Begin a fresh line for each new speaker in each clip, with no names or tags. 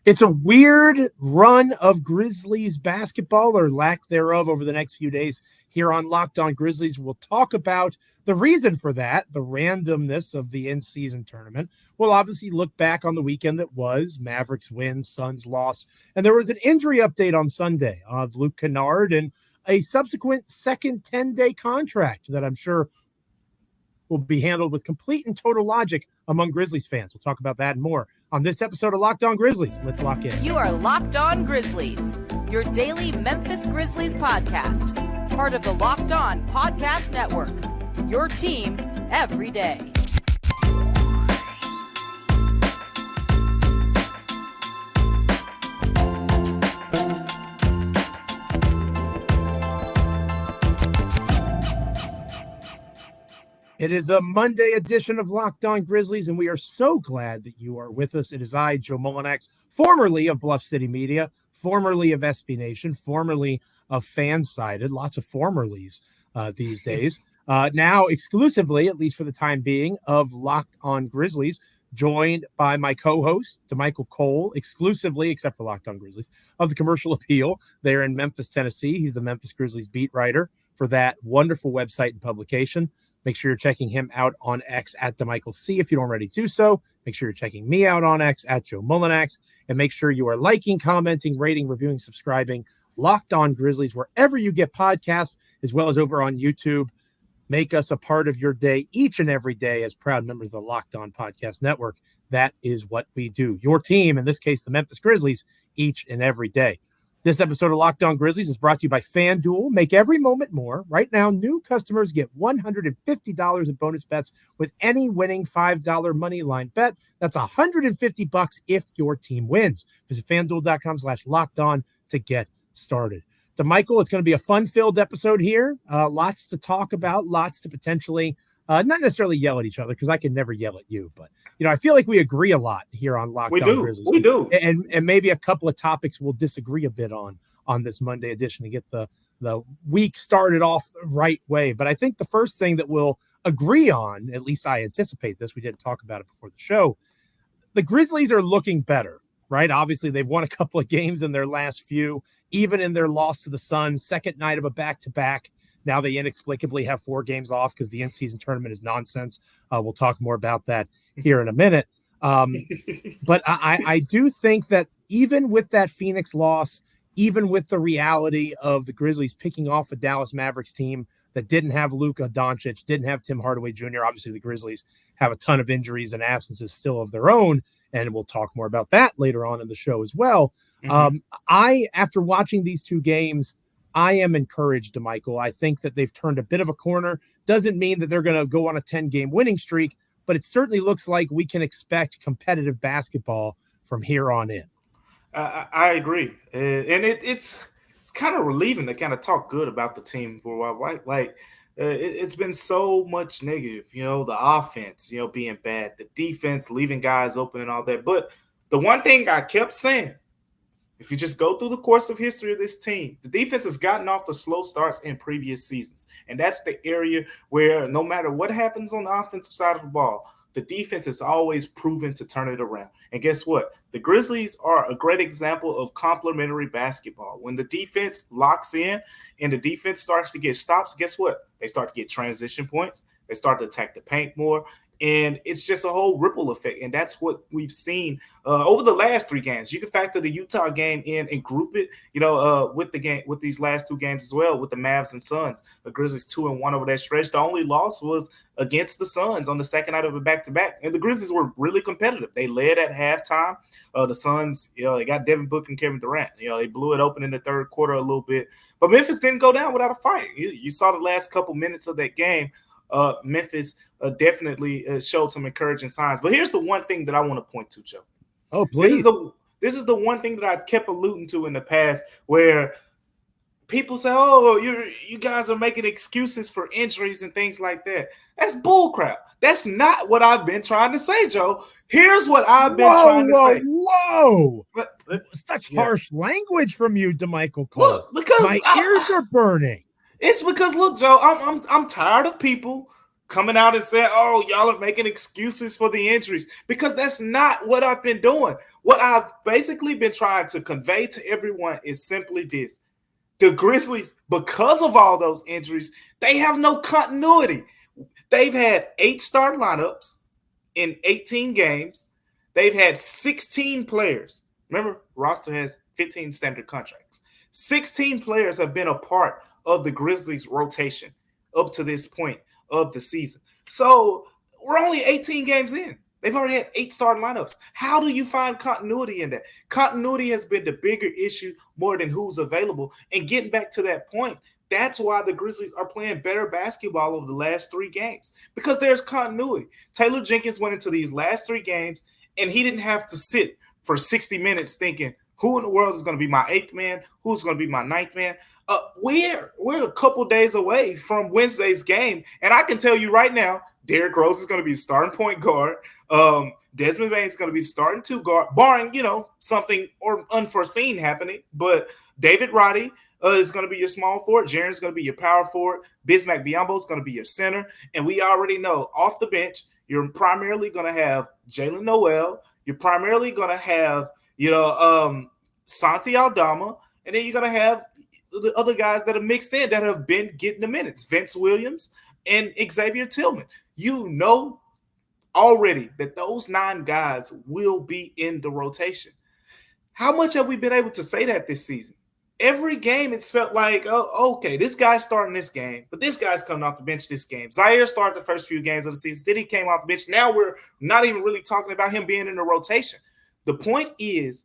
It's a weird run of Grizzlies basketball, or lack thereof, over the next few days here on Locked On Grizzlies. We'll talk about the reason for that, the randomness of the in-season tournament. We'll obviously look back on the weekend that was, Mavericks win, Suns loss, and there was an injury update on Sunday of Luke Kennard and a subsequent second 10-day contract that I'm sure will be handled with complete and total logic among Grizzlies fans. We'll talk about that and more on this episode of Locked On Grizzlies. Let's lock in.
You are Locked On Grizzlies, your daily Memphis Grizzlies podcast, part of the Locked On Podcast Network, your team every day.
It is a Monday edition of Locked On Grizzlies, and we are so glad that you are with us. It is I, Joe Mullinax, formerly of Bluff City Media, formerly of SB Nation, formerly of Fansided, lots of formerlies these days. Now exclusively, at least for the time being, of Locked On Grizzlies, joined by my co-host, Damichael Cole, exclusively, except for Locked On Grizzlies, of the Commercial Appeal there in Memphis, Tennessee. He's the Memphis Grizzlies beat writer for that wonderful website and publication. Make sure you're checking him out on X at Damichael C. If you don't already do so, make sure you're checking me out on X at Joe Mullinax, and make sure you are liking, commenting, rating, reviewing, subscribing Locked On Grizzlies wherever you get podcasts, as well as over on YouTube. Make us a part of your day each and every day as proud members of the Locked On Podcast Network. That is what we do. Your team, in this case, the Memphis Grizzlies, each and every day. This episode of Locked On Grizzlies is brought to you by FanDuel. Make every moment more. Right now, new customers get $150 in bonus bets with any winning $5 moneyline bet. That's $150 if your team wins. Visit FanDuel.com/LockedOn to get started. Damichael, it's going to be a fun-filled episode here. Lots to talk about, lots to potentially not necessarily yell at each other, because I can never yell at you, but I feel like we agree a lot here on Locked On Grizzlies.
We do.
And maybe a couple of topics we'll disagree a bit on this Monday edition to get the week started off the right way. But I think the first thing that we'll agree on, at least I anticipate this, we didn't talk about it before the show, the Grizzlies are looking better, right? Obviously, they've won a couple of games in their last few, even in their loss to the Suns, second night of a back-to-back. Now they inexplicably have 4 games off because the in-season tournament is nonsense. We'll talk more about that here in a minute. But I do think that even with that Phoenix loss, even with the reality of the Grizzlies picking off a Dallas Mavericks team that didn't have Luka Doncic, didn't have Tim Hardaway Jr., obviously the Grizzlies have a ton of injuries and absences still of their own, and we'll talk more about that later on in the show as well. After watching these 2 games, I am encouraged, Damichael. I think that they've turned a bit of a corner. Doesn't mean that they're going to go on a 10-game winning streak, but it certainly looks like we can expect competitive basketball from here on in.
I agree. And it's kind of relieving to kind of talk good about the team for a while. Right? Like, it's been so much negative, the offense, being bad, the defense leaving guys open and all that. But the one thing I kept saying, if you just go through the course of history of this team, the defense has gotten off the slow starts in previous seasons. And that's the area where no matter what happens on the offensive side of the ball, the defense has always proven to turn it around. And guess what? The Grizzlies are a great example of complementary basketball. When the defense locks in and the defense starts to get stops, guess what? They start to get transition points. They start to attack the paint more. And it's just a whole ripple effect. And that's what we've seen over the last 3 games. You can factor the Utah game in and group it, with these last 2 games as well, with the Mavs and Suns. The Grizzlies 2-1 over that stretch. The only loss was against the Suns on the second night of a back-to-back. And the Grizzlies were really competitive. They led at halftime. The Suns, they got Devin Booker and Kevin Durant. They blew it open in the third quarter a little bit. But Memphis didn't go down without a fight. You saw the last couple minutes of that game. Memphis definitely showed some encouraging signs. But here's the one thing that I want to point to, Joe.
Oh, please.
This is the one thing that I've kept alluding to in the past, where people say, oh, you guys are making excuses for injuries and things like that. That's bullcrap. That's not what I've been trying to say, Joe. Here's what I've been trying to say.
Whoa! Such harsh language from you, Damichael Cole.
Look, because
my ears are burning.
It's because, look, Joe, I'm tired of people coming out and saying, oh, y'all are making excuses for the injuries, because that's not what I've been doing. What I've basically been trying to convey to everyone is simply this. The Grizzlies, because of all those injuries, they have no continuity. They've had 8 starting lineups in 18 games. They've had 16 players. Remember, roster has 15 standard contracts. 16 players have been a part of the Grizzlies rotation up to this point of the season. So we're only 18 games in. They've already had 8 starting lineups. How do you find continuity in that? Continuity has been the bigger issue more than who's available. And getting back to that point, that's why the Grizzlies are playing better basketball over the last 3 games, because there's continuity. Taylor Jenkins went into these last 3 games, and he didn't have to sit for 60 minutes thinking, who in the world is going to be my 8th man? Who's going to be my 9th man? We're a couple days away from Wednesday's game, and I can tell you right now, Derrick Rose is going to be starting point guard. Desmond Bane is going to be starting 2 guard, barring, something or unforeseen happening. But David Roddy is going to be your small forward. Jaren is going to be your power forward. Bismack Biyombo is going to be your center. And we already know off the bench, you're primarily going to have Jaylen Nowell. You're primarily going to have, Santi Aldama. And then you're going to have the other guys that are mixed in that have been getting the minutes. Vince Williams and Xavier Tillman. You know already that those 9 guys will be in the rotation. How much have we been able to say that this season? Every game it's felt like, oh, okay, this guy's starting this game, but this guy's coming off the bench this game. Zaire started the first few games of the season, then he came off the bench. Now we're not even really talking about him being in the rotation. The point is,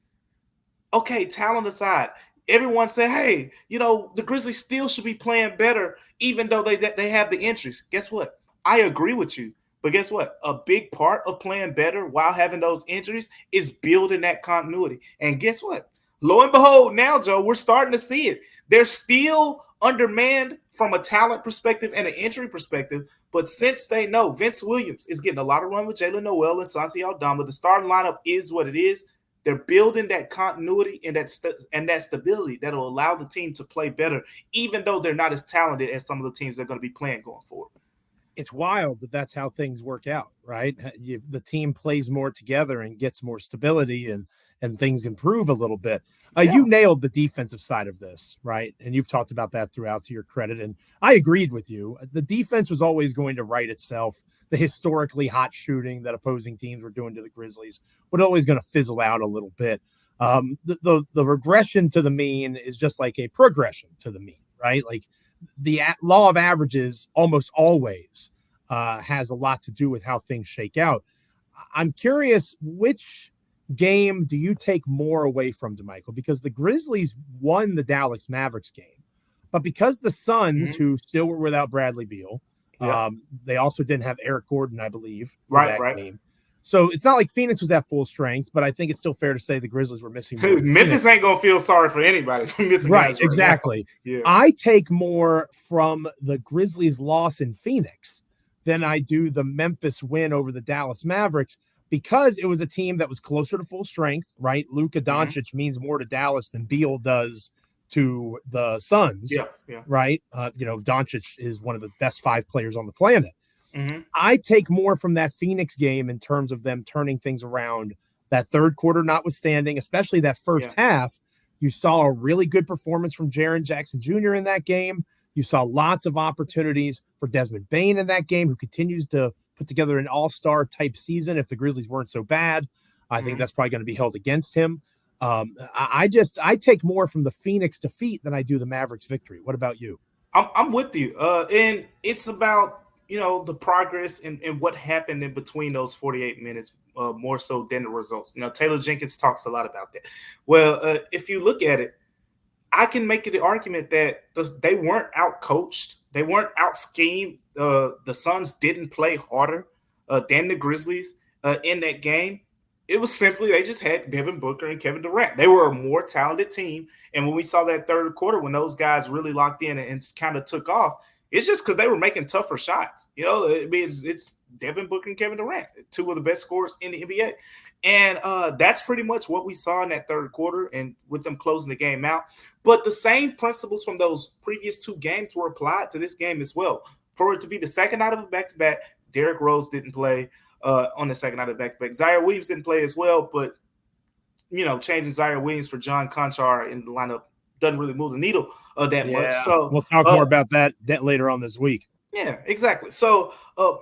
okay, talent aside, everyone said, hey, the Grizzlies still should be playing better even though they have the injuries. Guess what? I agree with you. But guess what? A big part of playing better while having those injuries is building that continuity. And guess what? Lo and behold, now, Joe, we're starting to see it. They're still undermanned from a talent perspective and an injury perspective. But since they know Vince Williams is getting a lot of run with Jaylen Nowell and Santi Aldama, the starting lineup is what it is. They're building that continuity and that stability that will allow the team to play better, even though they're not as talented as some of the teams they're going to be playing going forward.
It's wild that that's how things work out, right? The team plays more together and gets more stability, and things improve a little bit. You nailed the defensive side of this, right? And you've talked about that throughout, to your credit. And I agreed with you. The defense was always going to right itself. The historically hot shooting that opposing teams were doing to the Grizzlies was always going to fizzle out a little bit. The regression to the mean is just like a progression to the mean, right? Like the law of averages almost always has a lot to do with how things shake out. I'm curious, which game do you take more away from, Damichael? Because the Grizzlies won the Dallas Mavericks game, but because the Suns, who still were without Bradley Beal, they also didn't have Eric Gordon, I believe, for that game. So it's not like Phoenix was at full strength, but I think it's still fair to say the Grizzlies were missing more.
Memphis ain't going to feel sorry for anybody for missing guys.
Right, exactly.
Yeah.
I take more from the Grizzlies' loss in Phoenix than I do the Memphis win over the Dallas Mavericks, because it was a team that was closer to full strength, right? Luka Doncic means more to Dallas than Beal does to the Suns, right? Doncic is one of the best 5 players on the planet. I take more from that Phoenix game in terms of them turning things around. That third quarter notwithstanding, especially that first half, you saw a really good performance from Jaren Jackson Jr. in that game. You saw lots of opportunities for Desmond Bane in that game, who continues to put together an all-star type season. If the Grizzlies weren't so bad, I think that's probably going to be held against him. I take more from the Phoenix defeat than I do the Mavericks victory. What about you?
I'm with you. And it's about, the progress and what happened in between those 48 minutes, more so than the results. Taylor Jenkins talks a lot about that. Well, if you look at it, I can make the argument that they weren't out-coached. They weren't out-schemed. The Suns didn't play harder than the Grizzlies in that game. It was simply they just had Devin Booker and Kevin Durant. They were a more talented team. And when we saw that third quarter, when those guys really locked in and kind of took off, it's just because they were making tougher shots. It's Devin Booker and Kevin Durant, 2 of the best scorers in the NBA. And that's pretty much what we saw in that third quarter, and with them closing the game out. But the same principles from those previous 2 games were applied to this game as well. for it to be the second night of a back-to-back, Derrick Rose didn't play on the second night of back-to-back. Zaire Williams didn't play as well, but, changing Zaire Williams for John Conchar in the lineup doesn't really move the needle that much. So
we'll talk more about that later on this week.
Yeah, exactly. So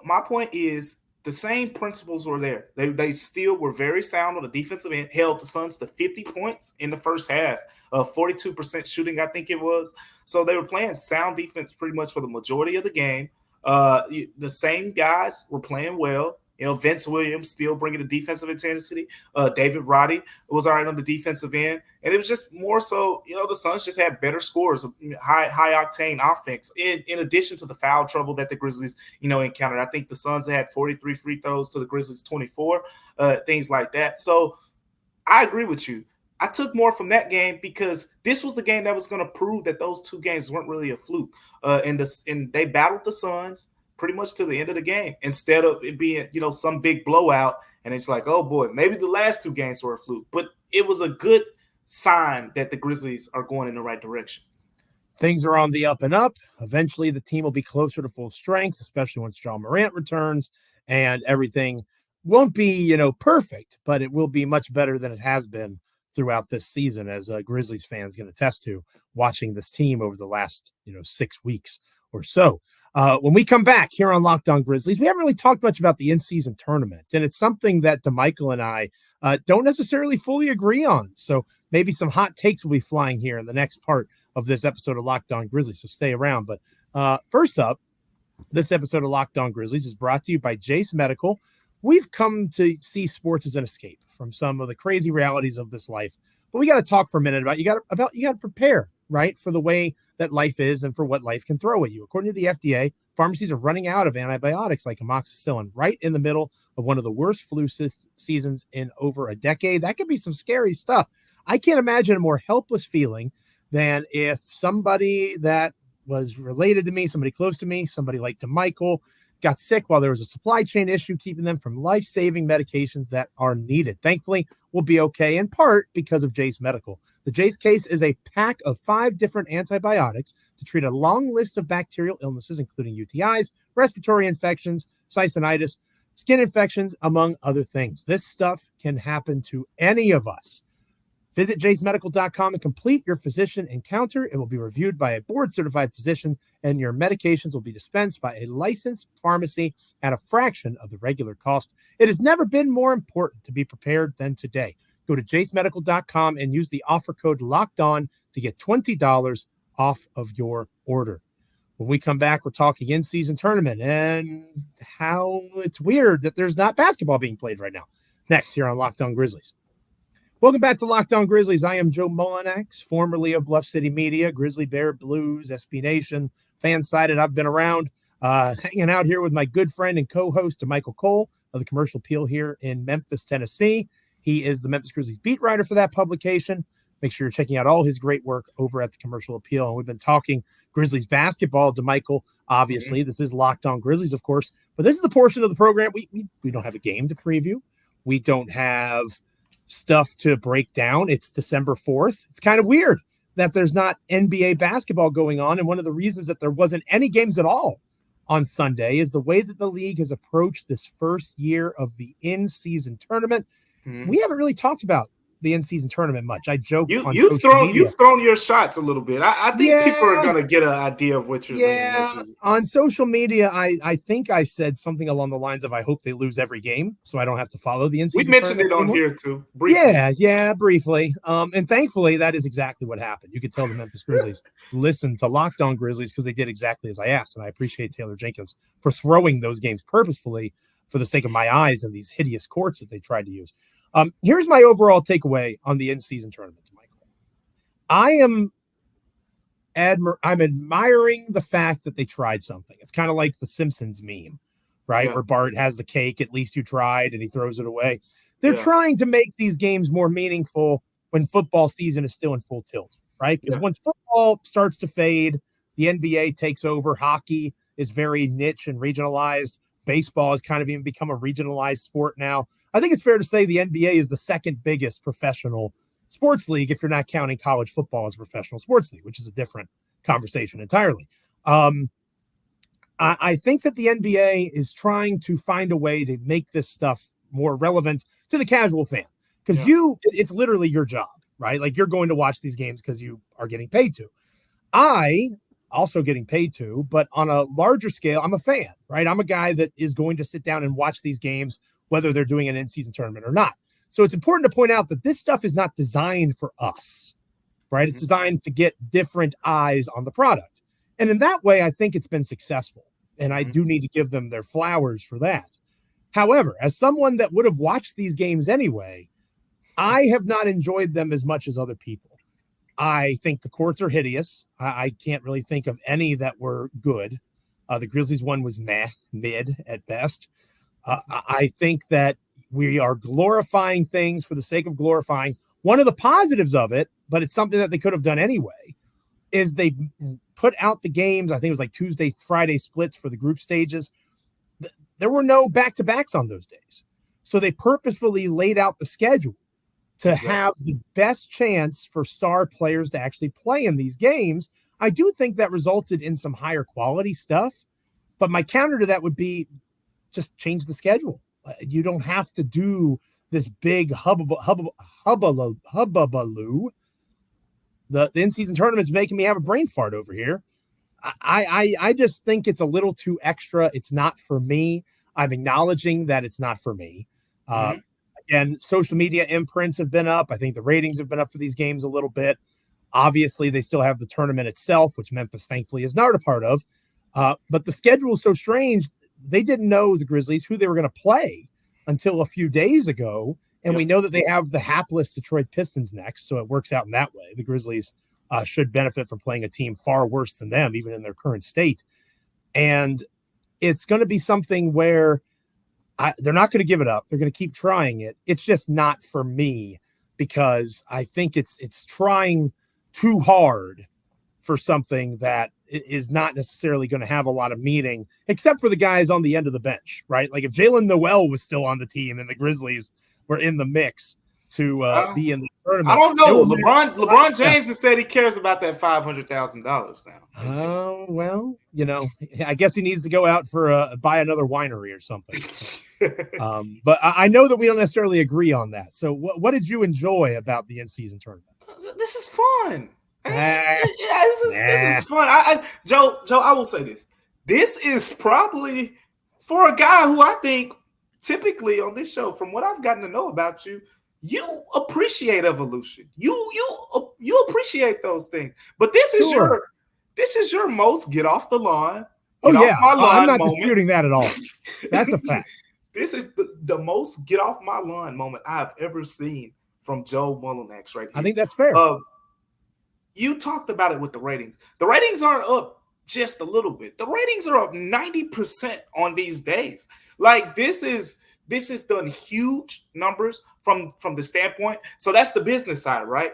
my point is the same principles were there. They still were very sound on the defensive end, held the Suns to 50 points in the first half, 42% shooting, I think it was. So they were playing sound defense pretty much for the majority of the game. The same guys were playing well. Vince Williams still bringing the defensive intensity. David Roddy was all right on the defensive end. And it was just more so, the Suns just had better scores, high-octane offense, in addition to the foul trouble that the Grizzlies, encountered. I think the Suns had 43 free throws to the Grizzlies 24, things like that. So I agree with you. I took more from that game because this was the game that was going to prove that those two games weren't really a fluke. And they battled the Suns pretty much to the end of the game instead of it being, some big blowout. And it's like, oh boy, maybe the last two games were a fluke, but it was a good sign that the Grizzlies are going in the right direction.
Things are on the up and up. Eventually the team will be closer to full strength, especially once John Morant returns, and everything won't be, perfect, but it will be much better than it has been throughout this season, as Grizzlies fans can attest to watching this team over the last, 6 weeks or so. When we come back here on Locked On Grizzlies, we haven't really talked much about the in-season tournament, and it's something that Damichael and I don't necessarily fully agree on. So maybe some hot takes will be flying here in the next part of this episode of Locked On Grizzlies, so stay around. But first up, this episode of Locked On Grizzlies is brought to you by Jayce Medical. We've come to see sports as an escape from some of the crazy realities of this life, but we got to talk for a minute about you got to prepare, right, for the way that life is and for what life can throw at you. According to the FDA, pharmacies are running out of antibiotics like amoxicillin right in the middle of one of the worst flu seasons in over a decade. That could be some scary stuff. I can't imagine a more helpless feeling than if somebody that was related to me, somebody close to me, somebody like Damichael, got sick while there was a supply chain issue keeping them from life-saving medications that are needed. Thankfully, we'll be okay in part because of Jayce Medical. The Jayce case is a pack of 5 different antibiotics to treat a long list of bacterial illnesses, including UTIs, respiratory infections, cystitis, skin infections, among other things. This stuff can happen to any of us. Visit jaycemedical.com and complete your physician encounter. It will be reviewed by a board-certified physician, and your medications will be dispensed by a licensed pharmacy at a fraction of the regular cost. It has never been more important to be prepared than today. Go to jaycemedical.com and use the offer code LOCKEDON to get $20 off of your order. When we come back, we're talking in-season tournament and how it's weird that there's not basketball being played right now. Next, here on Locked On Grizzlies. Welcome back to Locked On Grizzlies. I am Joe Mullinax, formerly of Bluff City Media, Grizzly Bear, Blues, SB Nation, fan-sided. I've been around, hanging out here with my good friend and co-host, Damichael Cole of the Commercial Appeal here in Memphis, Tennessee. He is the Memphis Grizzlies beat writer for that publication. Make sure you're checking out all his great work over at the Commercial Appeal. And we've been talking Grizzlies basketball. Damichael, obviously, This is Locked On Grizzlies, of course. But this is the portion of the program we don't have a game to preview. We don't have stuff to break down. It's December 4th. It's kind of weird that there's not NBA basketball going on. And one of the reasons that there wasn't any games at all on Sunday is the way that the league has approached this first year of the in-season tournament. We haven't really talked about the in-season tournament much. I joke.
You've thrown your shots a little bit. I think people are going to get an idea of what you're leaning.
On social media, I think I said something along the lines of, I hope they lose every game so I don't have to follow the in-season.
We mentioned it on here too.
Briefly. Yeah, briefly. And thankfully, that is exactly what happened. You could tell the Memphis Grizzlies listened to Locked On Grizzlies because they did exactly as I asked. And I appreciate Taylor Jenkins for throwing those games purposefully for the sake of my eyes and these hideous courts that they tried to use. Here's my overall takeaway on the in-season tournament, Michael. I'm admiring the fact that they tried something. It's kind of like the Simpsons meme, right? Where Bart has the cake, at least you tried, and he throws it away. They're trying to make these games more meaningful when football season is still in full tilt, right? Because once football starts to fade, the NBA takes over. Hockey is very niche and regionalized. Baseball has kind of even become a regionalized sport now. I think it's fair to say the NBA is the second biggest professional sports league if you're not counting college football as a professional sports league, which is a different conversation entirely. I think that the NBA is trying to find a way to make this stuff more relevant to the casual fan. Because it's literally your job, right? Like, you're going to watch these games because you are getting paid to. I also getting paid to, but on a larger scale, I'm a fan, right? I'm a guy that is going to sit down and watch these games, whether they're doing an in-season tournament or not. So it's important to point out that this stuff is not designed for us, right? It's designed to get different eyes on the product. And in that way, I think it's been successful. And I do need to give them their flowers for that. However, as someone that would have watched these games anyway, I have not enjoyed them as much as other people. I think the courts are hideous. I can't really think of any that were good. The Grizzlies one was mid at best. I think that we are glorifying things for the sake of glorifying. One of the positives of it, but it's something that they could have done anyway, is they put out the games. I think it was like Tuesday, Friday splits for the group stages. There were no back-to-backs on those days. So they purposefully laid out the schedule to have the best chance for star players to actually play in these games. I do think that resulted in some higher quality stuff, but my counter to that would be just change the schedule. You don't have to do this big hubbubaloo. The in-season tournament's making me have a brain fart over here. I just think it's a little too extra. It's not for me. I'm acknowledging that it's not for me. Again, social media imprints have been up. I think the ratings have been up for these games a little bit. Obviously, they still have the tournament itself, which Memphis thankfully is not a part of. But the schedule is so strange. They didn't know, the Grizzlies, who they were going to play until a few days ago. And we know that they have the hapless Detroit Pistons next, so it works out in that way. The Grizzlies should benefit from playing a team far worse than them, even in their current state. And it's going to be something where they're not going to give it up. They're going to keep trying it. It's just not for me, because I think it's trying too hard for something that is not necessarily going to have a lot of meaning, except for the guys on the end of the bench, right? Like if Jaylen Nowell was still on the team and the Grizzlies were in the mix to be in the tournament.
I don't know. LeBron James has said he cares about that $500,000 now.
Oh, well, I guess he needs to go out for buy another winery or something. But I know that we don't necessarily agree on that. So what did you enjoy about the in-season tournament?
This is fun. This is fun. Joe, I will say this. This is probably, for a guy who I think typically on this show, from what I've gotten to know about you, you appreciate evolution. You appreciate those things. But this is your most get off the lawn.
I'm not disputing that at all. That's a fact.
This is the most get off my lawn moment I've ever seen from Joe Mullinax right here.
I think that's fair.
You talked about it with the ratings. The ratings aren't up just a little bit. The ratings are up 90% on these days. Like this is done huge numbers from the standpoint. So that's the business side, right?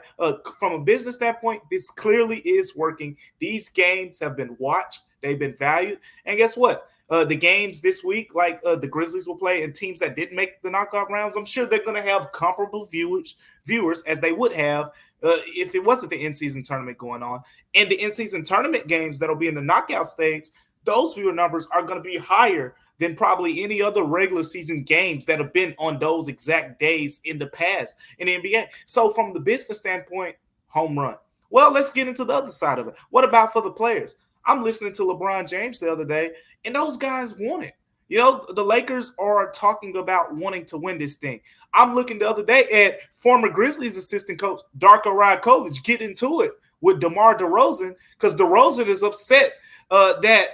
From a business standpoint, this clearly is working. These games have been watched. They've been valued. And guess what? The games this week, like the Grizzlies will play, and teams that didn't make the knockout rounds, I'm sure they're going to have comparable viewers as they would have if it wasn't the in-season tournament going on. And the in-season tournament games that'll be in the knockout stage, those viewer numbers are going to be higher than probably any other regular season games that have been on those exact days in the past in the NBA. So from the business standpoint, home run. Well, let's get into the other side of it. What about for the players? I'm listening to LeBron James the other day, and those guys want it. The Lakers are talking about wanting to win this thing. I'm looking the other day at former Grizzlies assistant coach Darko Rajakovic get into it with DeMar DeRozan, because DeRozan is upset that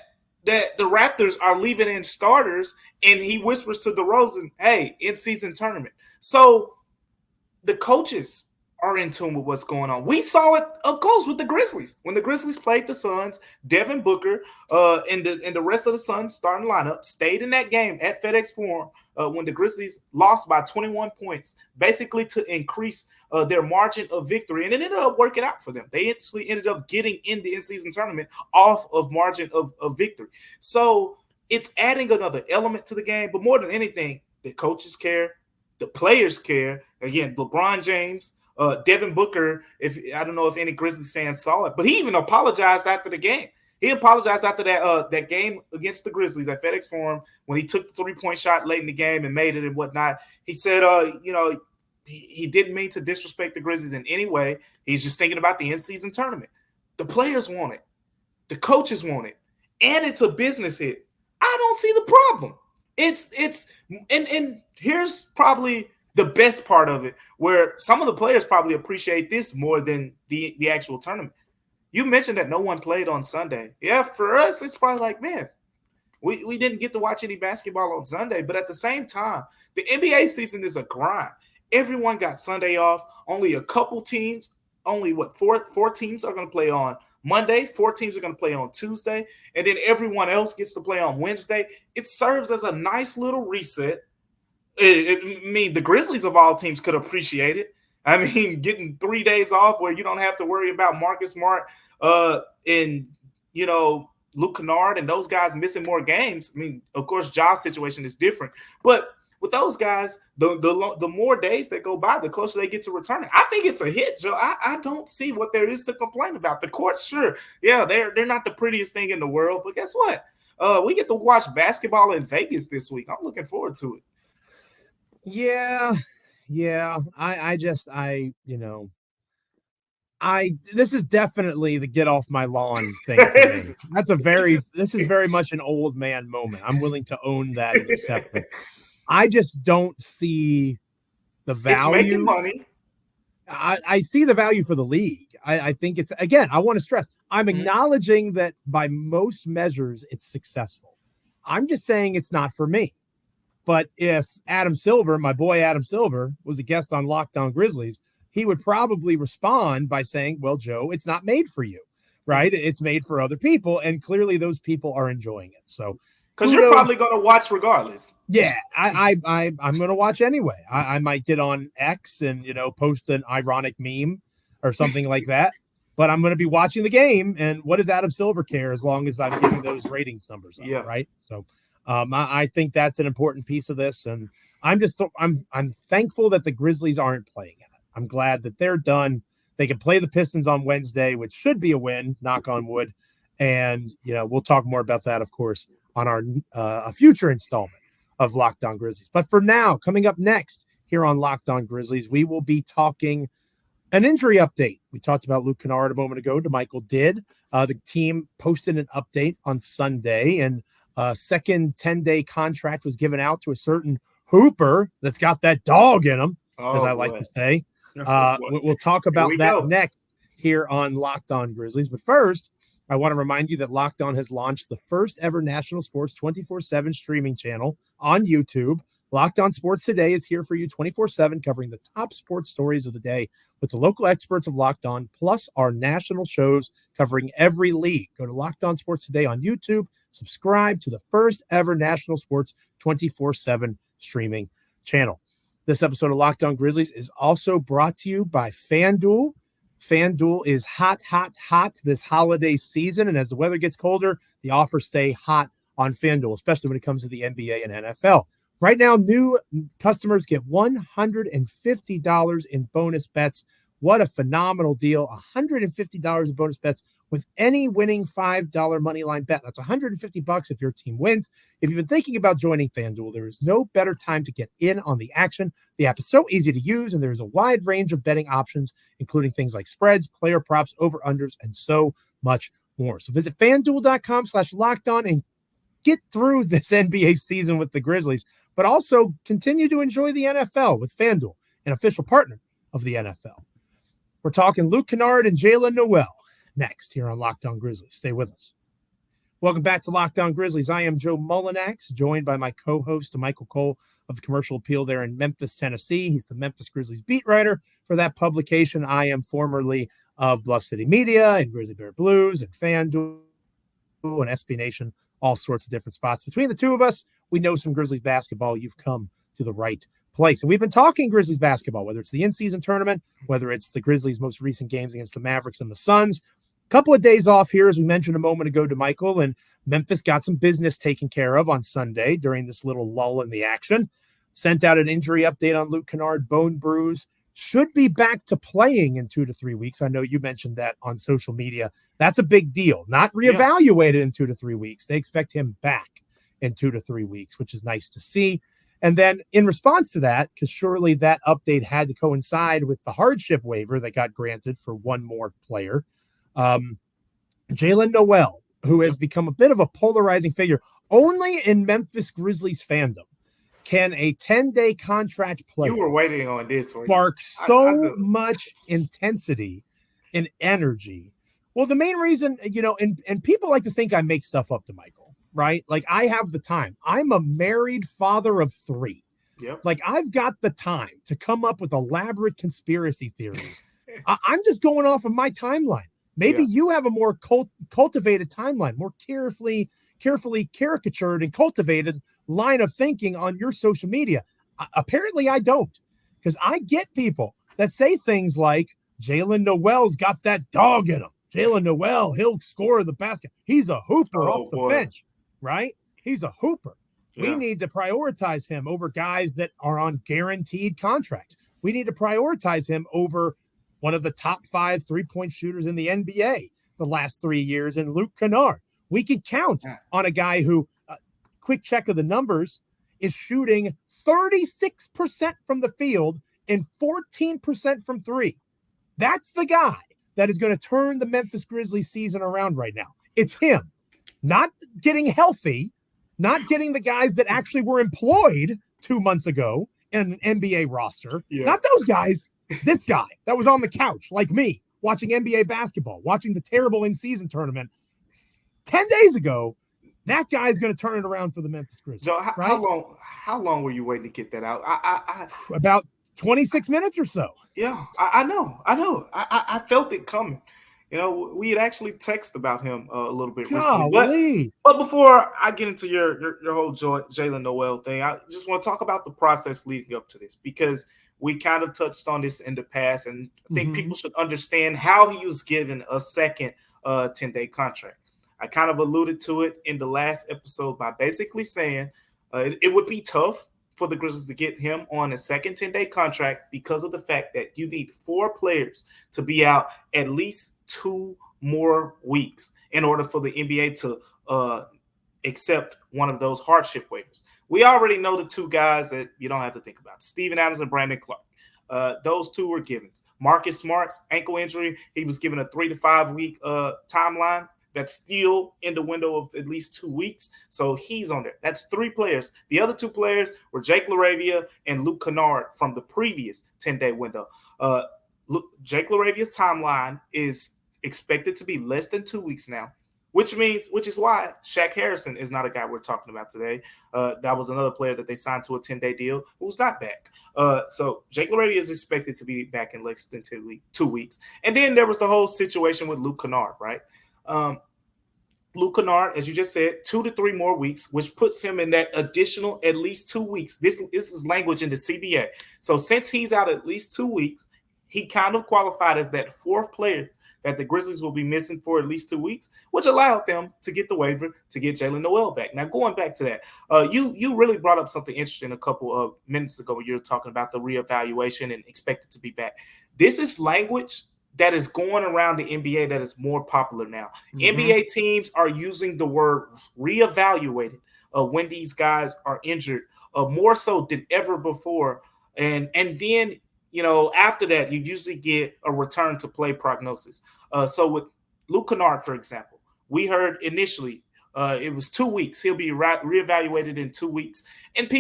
the Raptors are leaving in starters, and he whispers to DeRozan, hey, in-season tournament. So the coaches are in tune with what's going on. We saw it up close with the Grizzlies. When the Grizzlies played the Suns, Devin Booker and the rest of the Suns starting lineup stayed in that game at FedEx Forum when the Grizzlies lost by 21 points, basically to increase their margin of victory. And it ended up working out for them. They actually ended up getting in the in-season tournament off of margin of victory. So it's adding another element to the game. But more than anything, the coaches care. The players care. Again, LeBron James, Devin Booker, I don't know if any Grizzlies fans saw it, but he even apologized after the game. He apologized after that game against the Grizzlies at FedEx Forum when he took the 3-point shot late in the game and made it and whatnot. He said, he didn't mean to disrespect the Grizzlies in any way. He's just thinking about the in-season tournament. The players want it. The coaches want it. And it's a business hit. I don't see the problem. And here's probably the best part of it, where some of the players probably appreciate this more than the actual tournament. You mentioned that no one played on Sunday. Yeah, for us, it's probably like, man, we didn't get to watch any basketball on Sunday. But at the same time, the NBA season is a grind. Everyone got Sunday off. Only a couple teams, four teams are going to play on Monday. 4 teams are going to play on Tuesday. And then everyone else gets to play on Wednesday. It serves as a nice little reset. I mean, the Grizzlies of all teams could appreciate it. I mean, getting 3 days off where you don't have to worry about Marcus Smart and, Luke Kennard and those guys missing more games. I mean, of course, Ja's situation is different. But with those guys, the more days that go by, the closer they get to returning. I think it's a hit, Joe. I don't see what there is to complain about. The courts, sure, yeah, they're not the prettiest thing in the world. But guess what? We get to watch basketball in Vegas this week. I'm looking forward to it.
Yeah. This is definitely the get off my lawn thing. This is very much an old man moment. I'm willing to own that and accept it. I just don't see the value.
It's making money.
I see the value for the league. I think it's, again, I want to stress, I'm acknowledging that by most measures, it's successful. I'm just saying it's not for me. But if Adam Silver, my boy Adam Silver, was a guest on Locked On Grizzlies, he would probably respond by saying, well, Joe, it's not made for you, right? It's made for other people. And clearly those people are enjoying it. So,
because you're probably going to watch regardless.
Yeah, I'm going to watch anyway. I might get on X and, post an ironic meme or something like that. But I'm going to be watching the game. And what does Adam Silver care as long as I'm getting those ratings numbers up, right? So I think that's an important piece of this. And I'm thankful that the Grizzlies aren't playing it. I'm glad that they're done. They can play the Pistons on Wednesday, which should be a win, knock on wood. And, we'll talk more about that, of course, on our a future installment of Locked On Grizzlies. But for now, coming up next here on Locked On Grizzlies, we will be talking an injury update. We talked about Luke Kennard a moment ago. Damichael did. The team posted an update on Sunday, and a second 10-day contract was given out to a certain hooper that's got that dog in him, as I like to say. We'll talk about that next here on Locked On Grizzlies. But first, I want to remind you that Locked On has launched the first ever national sports 24/7 streaming channel on YouTube. Locked On Sports Today is here for you 24/7, covering the top sports stories of the day with the local experts of Locked On, plus our national shows covering every league. Go to Locked On Sports Today on YouTube. Subscribe to the first ever national sports 24/7 streaming channel. This episode of Locked On Grizzlies is also brought to you by FanDuel. FanDuel is hot this holiday season. And as the weather gets colder, the offers stay hot on FanDuel, especially when it comes to the NBA and NFL. Right now, new customers get $150 in bonus bets. What a phenomenal deal. $150 in bonus bets with any winning $5 moneyline bet. That's $150 if your team wins. If you've been thinking about joining FanDuel, there is no better time to get in on the action. The app is so easy to use, and there is a wide range of betting options, including things like spreads, player props, over-unders, and so much more. So visit FanDuel.com/lockedon and get through this NBA season with the Grizzlies, but also continue to enjoy the NFL with FanDuel, an official partner of the NFL. We're talking Luke Kennard and Jaylen Nowell next here on Locked On Grizzlies. Stay with us. Welcome back to Locked On Grizzlies. I am Joe Mullinax, joined by my co-host, Damichael Cole of the Commercial Appeal there in Memphis, Tennessee. He's the Memphis Grizzlies beat writer for that publication. I am formerly of Bluff City Media and Grizzly Bear Blues and FanDuel and SB Nation, all sorts of different spots. Between the two of us, we know some Grizzlies basketball. You've come to the right place. And we've been talking Grizzlies basketball, whether it's the in-season tournament, whether it's the Grizzlies' most recent games against the Mavericks and the Suns. A couple of days off here, as we mentioned a moment ago to Michael, and Memphis got some business taken care of on Sunday during this little lull in the action. Sent out an injury update on Luke Kennard, bone bruise, should be back to playing in 2 to 3 weeks. I know you mentioned that on social media. That's a big deal. Not reevaluated in 2 to 3 weeks. They expect him back in 2 to 3 weeks, which is nice to see. And then in response to that, because surely that update had to coincide with the hardship waiver that got granted for one more player, Jaylen Nowell, who has become a bit of a polarizing figure, only in Memphis Grizzlies fandom can a 10-day contract player.
You were waiting on this one.
Spark so much intensity and energy. Well, the main reason, and people like to think I make stuff up, Damichael, right? Like, I have the time. I'm a married father of 3.
Yep.
Like, I've got the time to come up with elaborate conspiracy theories. I'm just going off of my timeline. Maybe you have a more cultivated timeline, more carefully caricatured and cultivated line of thinking on your social media. Apparently, I don't, because I get people that say things like, Jaylen Nowell's got that dog in him. Jaylen Nowell, he'll score the basket. He's a hooper off the bench, right? He's a hooper. Yeah. We need to prioritize him over guys that are on guaranteed contracts. We need to prioritize him over one of the top 5 3-point shooters in the NBA the last 3 years, and Luke Kennard. We can count on a guy who, quick check of the numbers, is shooting 36% from the field and 14% from 3. That's the guy that is going to turn the Memphis Grizzlies season around right now. It's him. Not getting healthy, not getting the guys that actually were employed 2 months ago in an NBA roster. Yeah. Not those guys. This guy that was on the couch, like me, watching NBA basketball, watching the terrible in-season tournament 10 days ago. That guy is going to turn it around for the Memphis Grizzlies.
Joe, how long were you waiting to get that out?
About 26 minutes or so.
Yeah, I know. I felt it coming. We had actually texted about him a little bit recently. But before I get into your whole Jaylen Nowell thing, I just want to talk about the process leading up to this, because we kind of touched on this in the past, and I think people should understand how he was given a second 10-day contract. I kind of alluded to it in the last episode by basically saying it would be tough for the Grizzlies to get him on a second 10-day contract because of the fact that you need 4 players to be out at least 2 more weeks in order for the NBA to accept one of those hardship waivers. We already know the 2 guys that you don't have to think about, Steven Adams and Brandon Clark. Those 2 were givens. Marcus Smart's ankle injury, he was given a 3 to 5 week timeline. That's still in the window of at least 2 weeks. So he's on there. That's 3 players. The other 2 players were Jake LaRavia and Luke Kennard from the previous 10-day window. Jake LaRavia's timeline is expected to be less than 2 weeks now, which is why Shaq Harrison is not a guy we're talking about today. That was another player that they signed to a 10-day deal who's not back. So Jake LaRavia is expected to be back in less than 2 weeks. And then there was the whole situation with Luke Kennard, right? Luke Kennard, as you just said, 2 to 3 more weeks, which puts him in that additional at least 2 weeks. This is language in the CBA. So since he's out at least 2 weeks, he kind of qualified as that 4th player that the Grizzlies will be missing for at least 2 weeks, which allowed them to get the waiver to get Jaylen Nowell back. Now, going back to that, you really brought up something interesting a couple of minutes ago when you were talking about the reevaluation and expected to be back. This is language that is going around the NBA that is more popular now. NBA teams are using the word reevaluated when these guys are injured, more so than ever before. And then, after that, you usually get a return to play prognosis. So with Luke Kennard, for example, we heard initially it was 2 weeks. He'll be reevaluated in 2 weeks. And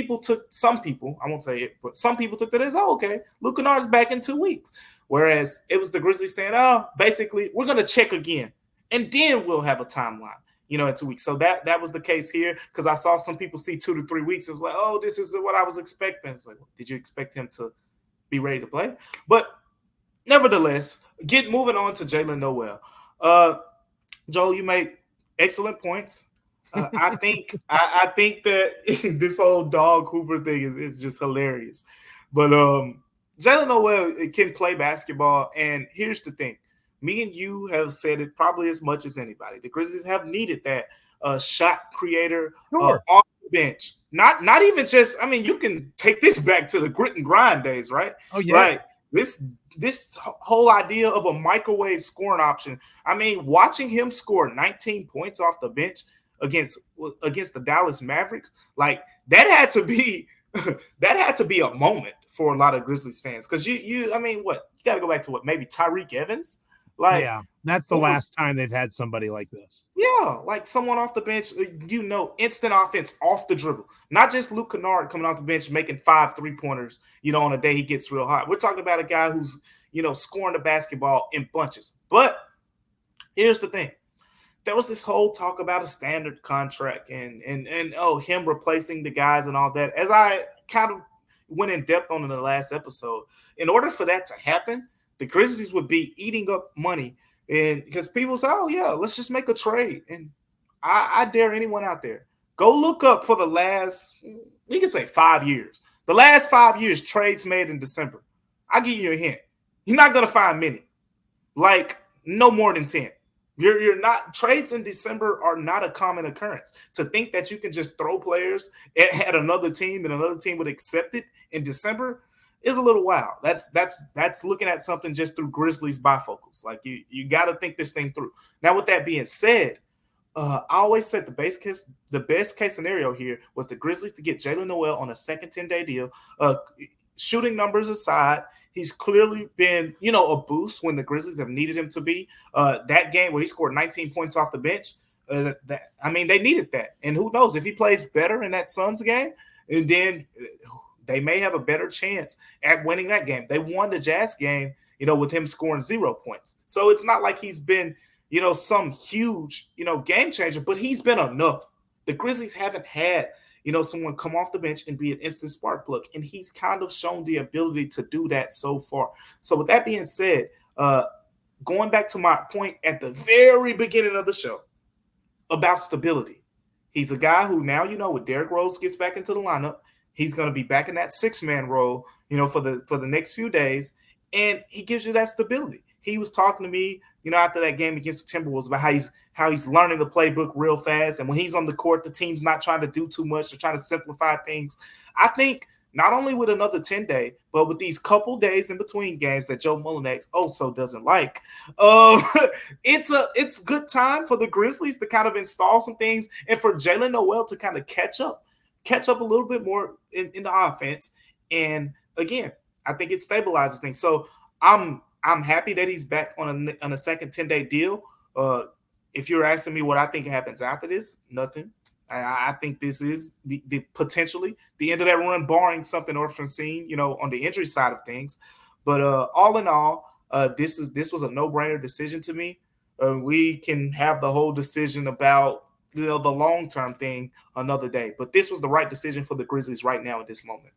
some people, I won't say it, but some people took that as, okay, Luke Kennard's back in 2 weeks. Whereas it was the Grizzlies saying, basically, we're going to check again, and then we'll have a timeline, in 2 weeks. So that was the case here, because I saw some people see 2 to 3 weeks. It was like, this is what I was expecting. It's like, did you expect him to be ready to play? But nevertheless, moving on to Jaylen Nowell. Joel, you made excellent points. I think that this whole dog Hooper thing is just hilarious. But Jaylen Nowell can play basketball, and here's the thing. Me and you have said it probably as much as anybody. The Grizzlies have needed that shot creator off the bench. Not even just, you can take this back to the grit and grind days, right?
Oh, yeah.
Right. This whole idea of a microwave scoring option. I mean, watching him score 19 points off the bench against the Dallas Mavericks, like that had to be a moment for a lot of Grizzlies fans. Because you got to go back to maybe Tyreek Evans. Like,
yeah, that's the last time they've had somebody like this.
Yeah, like someone off the bench, instant offense off the dribble. Not just Luke Kennard coming off the bench making 5 3-pointers, on a day he gets real hot. We're talking about a guy who's, scoring the basketball in bunches. But here's the thing. There was this whole talk about a standard contract and him replacing the guys and all that. As I kind of went in depth on in the last episode, in order for that to happen, the Grizzlies would be eating up money. And because people say, oh, yeah, let's just make a trade. And I dare anyone out there, go look up for the last, we can say 5 years. The last 5 years, trades made in December. I'll give you a hint. You're not going to find many. Like, no more than 10. You're not, trades in December are not a common occurrence. To think that you can just throw players at another team and another team would accept it in December is a little wild. That's looking at something just through Grizzlies bifocals. Like you got to think this thing through. Now, with that being said, I always said the best case scenario here was the Grizzlies to get Jaylen Nowell on a second 10-day deal. Shooting numbers aside, he's clearly been, a boost when the Grizzlies have needed him to be. That game where he scored 19 points off the bench, they needed that. And who knows, if he plays better in that Suns game, and then they may have a better chance at winning that game. They won the Jazz game, with him scoring 0 points. So it's not like he's been, some huge, game changer, but he's been enough. The Grizzlies haven't had, someone come off the bench and be an instant spark plug. And he's kind of shown the ability to do that so far. So with that being said, going back to my point at the very beginning of the show about stability, he's a guy who now, when Derrick Rose gets back into the lineup, he's going to be back in that 6-man role, for the next few days, and he gives you that stability. He was talking to me, after that game against the Timberwolves about how he's learning the playbook real fast, and when he's on the court, the team's not trying to do too much. They're trying to simplify things. I think not only with another 10-day, but with these couple days in between games that Joe Mullinax also doesn't like, it's a good time for the Grizzlies to kind of install some things and for Jaylen Nowell to kind of catch up a little bit more in the offense. And again, I think it stabilizes things. So I'm happy that he's back on a second 10-day deal. If you're asking me what I think happens after this, nothing. I think this is the potentially the end of that run, barring something unforeseen, on the injury side of things. But all in all, this was a no-brainer decision to me. We can have the whole decision about the long-term thing another day. But this was the right decision for the Grizzlies right now at this moment.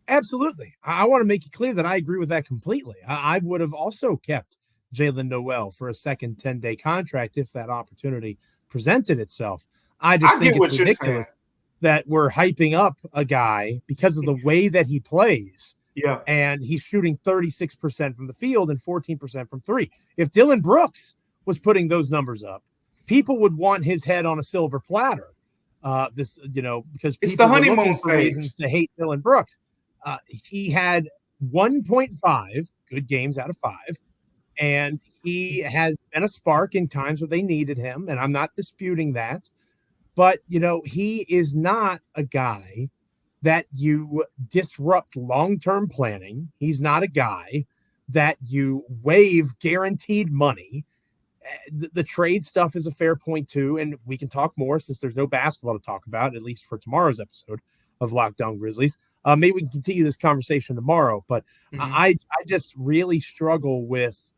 Absolutely. I want to make it clear that I agree with that completely. I would have also kept Jaylen Nowell for a second 10-day contract if that opportunity presented itself. I just think it's ridiculous that we're hyping up a guy because of the way that he plays.
Yeah.
And he's shooting 36% from the field and 14% from three. If Dillon Brooks was putting those numbers up, people would want his head on a silver platter. Because
it's the honeymoon
stage. Reasons to hate Dillon Brooks. He had 1.5 good games out of 5, and he has been a spark in times where they needed him, and I'm not disputing that. But, he is not a guy that you disrupt long-term planning. He's not a guy that you waive guaranteed money. The trade stuff is a fair point, too, and we can talk more since there's no basketball to talk about, at least for tomorrow's episode of Locked On Grizzlies. Maybe we can continue this conversation tomorrow, but I just really struggle with,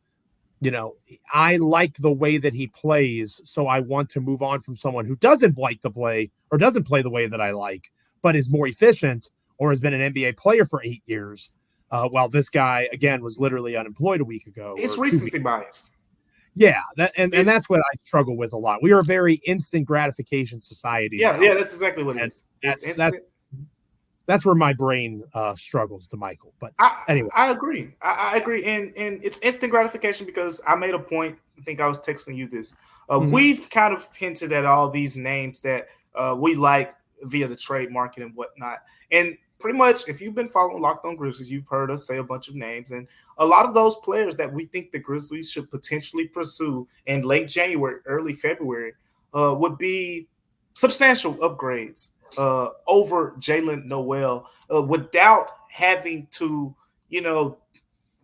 I like the way that he plays, so I want to move on from someone who doesn't like the play or doesn't play the way that I like, but is more efficient or has been an NBA player for 8 years, while this guy, again, was literally unemployed a week ago.
It's recency bias.
Yeah, and that's what I struggle with a lot. We are a very instant gratification society.
Yeah, that's exactly what it is.
That's where my brain struggles, Damichael. But anyway,
I agree. I agree, and it's instant gratification because I made a point. I think I was texting you this. We've kind of hinted at all these names that we like via the trade market and whatnot. And pretty much, if you've been following Locked On Grizzlies, you've heard us say a bunch of names, and a lot of those players that we think the Grizzlies should potentially pursue in late January, early February, would be substantial upgrades over Jaylen Nowell, without having to,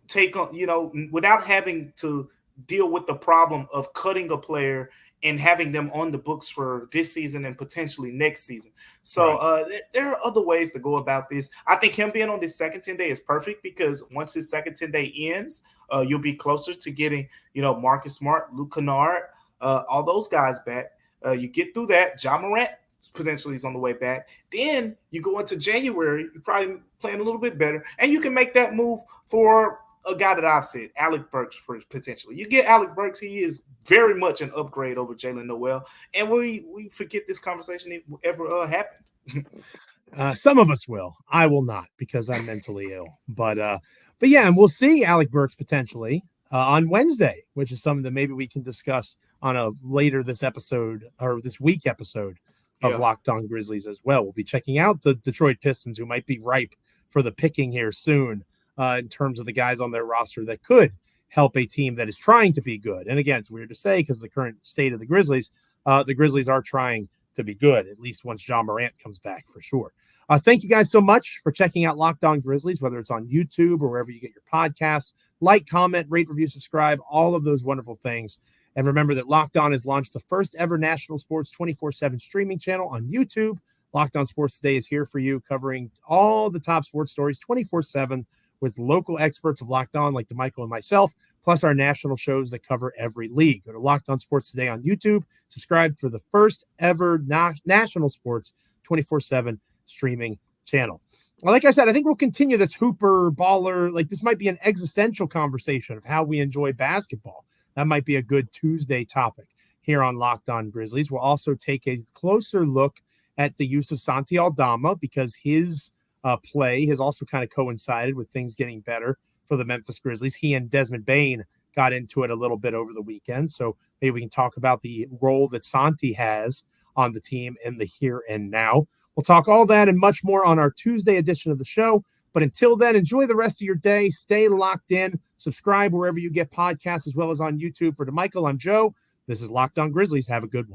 take on, without having to deal with the problem of cutting a player and having them on the books for this season and potentially next season. So there are other ways to go about this. I think him being on this second 10-day is perfect, because once his second 10-day ends, you'll be closer to getting, Marcus Smart, Luke Kennard, all those guys back. You get through that. Morant potentially is on the way back. Then you go into January, you're probably playing a little bit better, and you can make that move for a guy that I've said, Alec Burks, for potentially. You get Alec Burks, he is very much an upgrade over Jaylen Nowell, and we forget this conversation ever happened.
Some of us will. I will not, because I'm mentally ill. But yeah, and we'll see Alec Burks potentially on Wednesday, which is something that maybe we can discuss on a later this week episode of Locked On Grizzlies as well. We'll be checking out the Detroit Pistons, who might be ripe for the picking here soon. In terms of the guys on their roster that could help a team that is trying to be good. And again, it's weird to say because the current state of the Grizzlies are trying to be good, at least once Morant comes back, for sure. Thank you guys so much for checking out Locked On Grizzlies, whether it's on YouTube or wherever you get your podcasts. Like, comment, rate, review, subscribe, all of those wonderful things. And remember that Locked On has launched the first ever national sports 24/7 streaming channel on YouTube. Locked On Sports Today is here for you, covering all the top sports stories 24/7. With local experts of Locked On like Damichael and myself, plus our national shows that cover every league. Go to Locked On Sports Today on YouTube. Subscribe for the first ever national sports 24/7 streaming channel. Well, like I said, I think we'll continue this hooper, baller, like this might be an existential conversation of how we enjoy basketball. That might be a good Tuesday topic here on Locked On Grizzlies. We'll also take a closer look at the use of Santi Aldama, because his play has also kind of coincided with things getting better for the Memphis Grizzlies. He and Desmond Bane got into it a little bit over the weekend, so maybe we can talk about the role that Santi has on the team in the here and now. We'll talk all that and much more on our Tuesday edition of the show. But until then, enjoy the rest of your day. Stay locked in. Subscribe wherever you get podcasts, as well as on YouTube. For Damichael, I'm Joe. This is Locked On Grizzlies. Have a good one.